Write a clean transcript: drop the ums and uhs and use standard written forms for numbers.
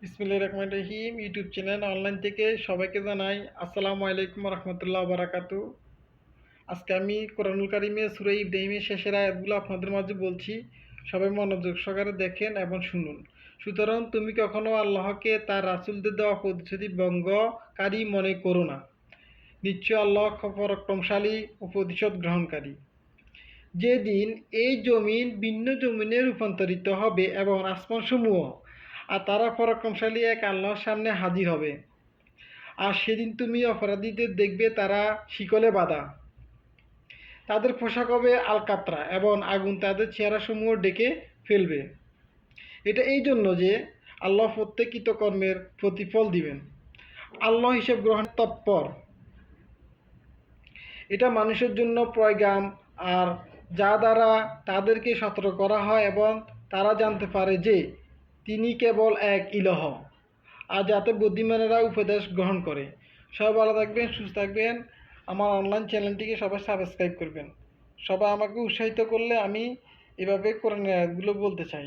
বিসমিল্লাহির রহমানির রহিম YouTube channel online থেকে সবাইকে জানাই আসসালামু আলাইকুম রহমতুল্লাহ বারাকাতু। আজকে আমি কোরআনুল কারিমে সূরা ইব্রাহিমের শেষের আয়াতগুলো আপনাদের মাঝে বলছি। সবাই মনোযোগ সহকারে দেখেন এবং শুনুন। সুতরাং তুমি কখনো আল্লাহকে তার রাসূলদের দেওয়া প্রতিশ্রুতি ভঙ্গকারী মনে করো না। নিশ্চয় আল্লাহ পরাক্রমশালী ও প্রতিশোধ গ্রহণকারী। যেদিন এই জমিন ভিন্ন জমিনে রূপান্তরিত হবে এবং আসমানসমূহ আর তারা পরাক্রমশালী এক আল্লাহর সামনে হাজির হবে। আর সেদিন তুমি অপরাধীদের দেখবে তারা শিকলে বাঁধা, তাদের পোশাক হবে আলকাতরা এবং আগুন তাদের চেহারাসমূহ ডেকে ফেলবে। এটা এই জন্য যে আল্লাহ প্রত্যেক কৃতকর্মের প্রতিফল দিবেন। আল্লাহ হিসেব গ্রহণ তৎপর। এটা মানুষের জন্য পয়গাম, আর যা দ্বারা তাদেরকে সতর্ক করা হয় এবং তারা জানতে পারে যে তিনি কেবল এক ইলাহ, আর যাতে বুদ্ধিমানেরা উপদেশ গ্রহণ করে। সবাই ভালো থাকবেন, সুস্থ থাকবেন। আমার অনলাইন চ্যানেলটিকে সবাই সাবস্ক্রাইব করবেন। সবাই আমাকে উৎসাহিত করলে আমি এভাবে কোরআনের আয়াতগুলো বলতে চাই।